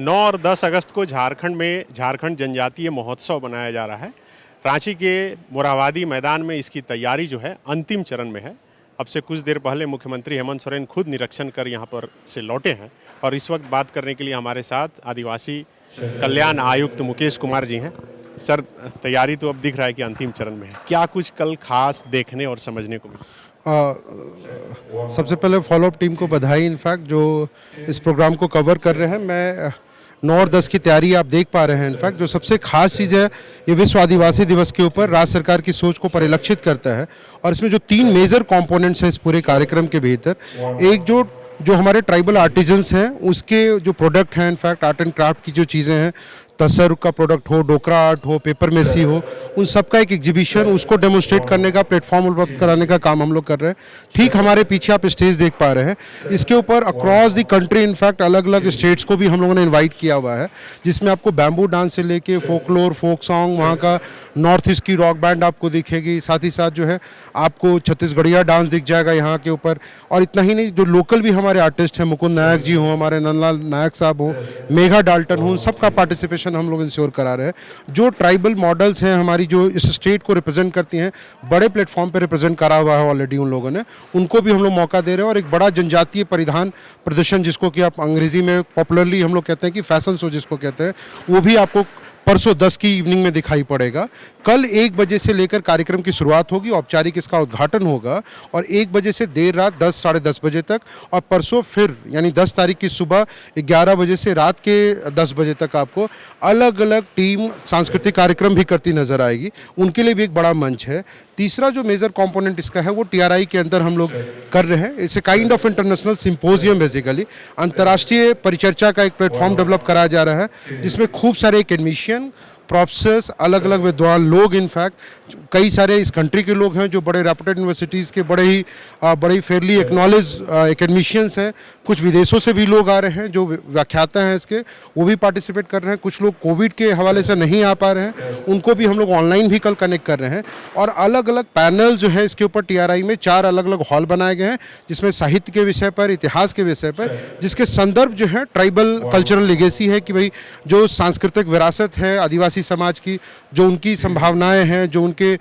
9 और 10 अगस्त को झारखंड में झारखंड जनजातीय महोत्सव मनाया जा रहा है। रांची के मोरहाबादी मैदान में इसकी तैयारी जो है अंतिम चरण में है। अब से कुछ देर पहले मुख्यमंत्री हेमंत सोरेन खुद निरीक्षण कर यहाँ पर से लौटे हैं और इस वक्त बात करने के लिए हमारे साथ आदिवासी कल्याण आयुक्त मुकेश कुमार जी हैं। सर, तैयारी तो अब दिख रहा है कि अंतिम चरण में है, क्या कुछ कल खास देखने और समझने को मिला? सबसे पहले फॉलोअप टीम को बधाई, इनफैक्ट जो इस प्रोग्राम को कवर कर रहे हैं। मैं 9 और 10 की तैयारी आप देख पा रहे हैं। इनफैक्ट जो सबसे खास चीज़ है, ये विश्व आदिवासी दिवस के ऊपर राज्य सरकार की सोच को परिलक्षित करता है और इसमें जो 3 मेजर कंपोनेंट्स हैं इस पूरे कार्यक्रम के भीतर, एक जो हमारे ट्राइबल आर्टिजन्स हैं उसके जो प्रोडक्ट हैं, इनफैक्ट आर्ट एंड क्राफ्ट की जो चीज़ें हैं, तसर का प्रोडक्ट हो, डोकरा आर्ट हो, पेपर मेसी हो, उन सब का एक एग्जीबिशन, उसको डेमोन्स्ट्रेट करने का प्लेटफॉर्म उपलब्ध कराने का काम हम लोग कर रहे हैं। ठीक हमारे पीछे आप स्टेज देख पा रहे हैं, इसके ऊपर अक्रॉस द कंट्री इनफैक्ट अलग अलग स्टेट्स को भी हम लोगों ने इनवाइट किया हुआ है, जिसमें आपको बैम्बू डांस से लेके फोकलोर, फोक सॉन्ग, वहाँ का नॉर्थ ईस्ट की रॉक बैंड आपको दिखेगी, साथ ही साथ जो है आपको छत्तीसगढ़िया डांस दिख जाएगा यहाँ के ऊपर। और इतना ही नहीं, जो लोकल भी हमारे आर्टिस्ट हैं, मुकुंद नायक जी हों, हमारे नंदलाल नायक साहब हो, मेघा डाल्टन हो, सबका पार्टिसिपेशन हम लोग इंश्योर करा रहे हैं। जो ट्राइबल मॉडल्स हैं हमारी, जो इस स्टेट को रिप्रेजेंट करती हैं, बड़े प्लेटफॉर्म पे रिप्रेजेंट करा हुआ है ऑलरेडी उन लोगों ने, उनको भी हम लोग मौका दे रहे हैं। और एक बड़ा जनजातीय परिधान प्रदर्शन, जिसको कि आप अंग्रेजी में पॉपुलरली हम लोग कहते हैं कि फैशन शो जिसको कहते हैं, वो भी आपको परसों 10 की इवनिंग में दिखाई पड़ेगा। कल 1 बजे से लेकर कार्यक्रम की शुरुआत होगी, औपचारिक इसका उद्घाटन होगा और 1 बजे से देर रात 10 साढ़े 10 बजे तक, और परसों फिर यानी 10 तारीख की सुबह 11 बजे से रात के 10 बजे तक आपको अलग अलग टीम सांस्कृतिक कार्यक्रम भी करती नजर आएगी। उनके लिए भी एक बड़ा मंच है। तीसरा जो मेजर कंपोनेंट इसका है वो TRI के अंदर हम लोग कर रहे हैं। It's a kind of international symposium, basically अंतर्राष्ट्रीय परिचर्चा का एक प्लेटफॉर्म डेवलप कराया जा रहा है, जिसमें खूब सारे एकेडमिशियन, प्रोफेसर्स, अलग अलग विद्वान लोग, इनफैक्ट कई सारे इस कंट्री के लोग हैं जो बड़े रेपुटेड यूनिवर्सिटीज़ के बड़े ही फेयरली एक्नॉलेज एकेडमिशियंस हैं। कुछ विदेशों से भी लोग आ रहे हैं जो व्याख्याता हैं इसके, वो भी पार्टिसिपेट कर रहे हैं। कुछ लोग कोविड के हवाले से नहीं आ पा रहे हैं, उनको भी हम लोग ऑनलाइन भी कल कनेक्ट कर रहे हैं। और अलग अलग पैनल जो है इसके ऊपर TRI में 4 अलग अलग हॉल बनाए गए हैं, जिसमें साहित्य के विषय पर, इतिहास के विषय पर, जिसके संदर्भ जो है ट्राइबल कल्चरल लेगेसी है, कि भाई जो सांस्कृतिक विरासत है आदिवासी समाज की, जो उनकी संभावनाएं हैं, जो उनके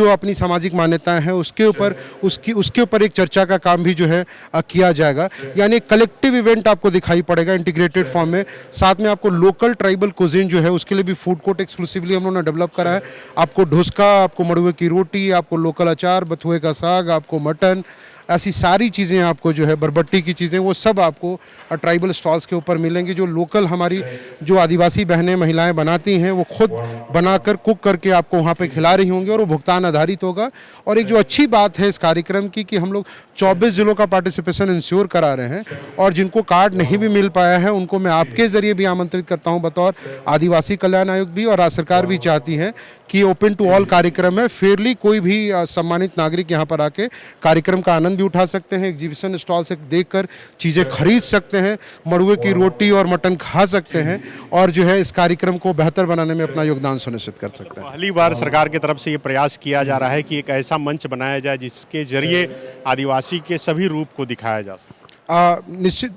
अपनी सामाजिक मान्यताएं हैं, उसके ऊपर एक चर्चा का काम भी जो है किया जाएगा। यानी एक कलेक्टिव इवेंट आपको दिखाई पड़ेगा इंटीग्रेटेड फॉर्म में। साथ में आपको लोकल ट्राइबल कुजिन जो है उसके लिए भी फूड कोर्ट एक्सक्लूसिवली हम लोगों ने डेवलप करा है। आपको ढुसका, आपको मड़ुए की रोटी, आपको लोकल अचार, बथुए का साग, आपको मटन, ऐसी सारी चीज़ें आपको जो है, बरबट्टी की चीज़ें, वो सब आपको ट्राइबल स्टॉल्स के ऊपर मिलेंगी। जो लोकल हमारी जो आदिवासी बहनें, महिलाएं बनाती हैं, वो खुद बनाकर कुक करके आपको वहाँ पे खिला रही होंगी और वो भुगतान आधारित होगा। और एक जो अच्छी बात है इस कार्यक्रम की, कि हम लोग 24 जिलों का पार्टिसिपेशन इंश्योर करा रहे हैं, और जिनको कार्ड नहीं भी मिल पाया है उनको मैं आपके ज़रिए भी आमंत्रित करता हूँ बतौर आदिवासी कल्याण आयुक्त भी, और राज्य सरकार भी चाहती है कि ओपन टू ऑल कार्यक्रम है। फेयरली कोई भी सम्मानित नागरिक यहाँ पर आके कार्यक्रम का आनंद भी उठा सकते हैं, एग्जीबिशन स्टॉल से देखकर चीज़ें खरीद सकते हैं, मड़ुए की रोटी और मटन खा सकते हैं, और जो है इस कार्यक्रम को बेहतर बनाने में अपना योगदान सुनिश्चित कर सकते हैं। पहली बार सरकार की तरफ से ये प्रयास किया जा रहा है कि एक ऐसा मंच बनाया जाए जिसके जरिए आदिवासी के सभी रूप को दिखाया जा सके। निश्चित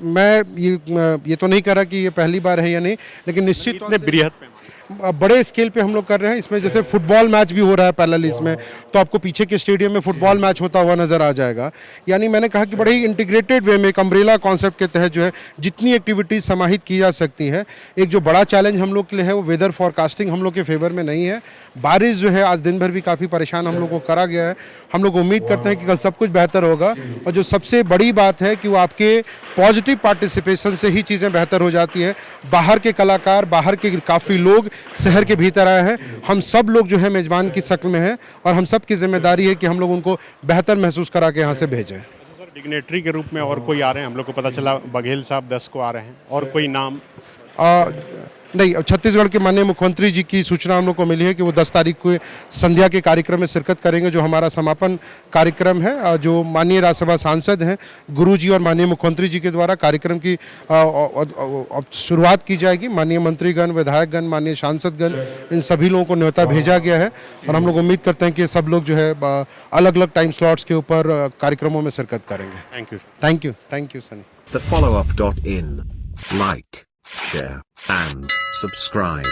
मैं ये तो नहीं कह रहा कि ये पहली बार है या नहीं, लेकिन निश्चित बृहद बड़े स्केल पे हम लोग कर रहे हैं। इसमें जैसे फुटबॉल मैच भी हो रहा है पैरेलल इसमें, तो आपको पीछे के स्टेडियम में फुटबॉल मैच होता हुआ नजर आ जाएगा। यानी मैंने कहा कि बड़े ही इंटीग्रेटेड वे में, एक अम्ब्रेला कॉन्सेप्ट के तहत जो है जितनी एक्टिविटीज समाहित की जा सकती है। एक जो बड़ा चैलेंज हम लोग के लिए है वो वेदर फॉरकास्टिंग हम लोग के फेवर में नहीं है। बारिश जो है आज दिन भर भी काफ़ी परेशान हम लोग को करा गया है। हम लोग उम्मीद करते हैं कि कल सब कुछ बेहतर होगा, और जो सबसे बड़ी बात है कि वो आपके पॉजिटिव पार्टिसिपेशन से ही चीज़ें बेहतर हो जाती है। बाहर के कलाकार, बाहर के काफ़ी लोग शहर के भीतर आए हैं, हम सब लोग जो है मेजबान की शक्ल में हैं, और हम सब की जिम्मेदारी है कि हम लोग उनको बेहतर महसूस करा के यहाँ से भेजें। सर, डिग्नेटरी के रूप में और कोई आ रहे हैं? हम लोग को पता चला बघेल साहब 10 को आ रहे हैं, और कोई नाम? नहीं, छत्तीसगढ़ के माननीय मुख्यमंत्री जी की सूचना हम लोग को मिली है कि वो 10 तारीख को संध्या के कार्यक्रम में शिरकत करेंगे, जो हमारा समापन कार्यक्रम है। जो माननीय राज्यसभा सांसद हैं गुरुजी और माननीय मुख्यमंत्री जी के द्वारा कार्यक्रम की शुरुआत की जाएगी। माननीय मंत्रीगण, विधायकगण, माननीय सांसदगण, इन सभी लोगों को न्योता भेजा गया है, और हम लोग उम्मीद करते हैं कि सब लोग जो है अलग अलग टाइम स्लॉट्स के ऊपर कार्यक्रमों में शिरकत करेंगे। Thank you. Thank you Sunny. thefollowup.in like, share, and subscribe.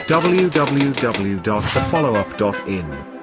www.thefollowup.in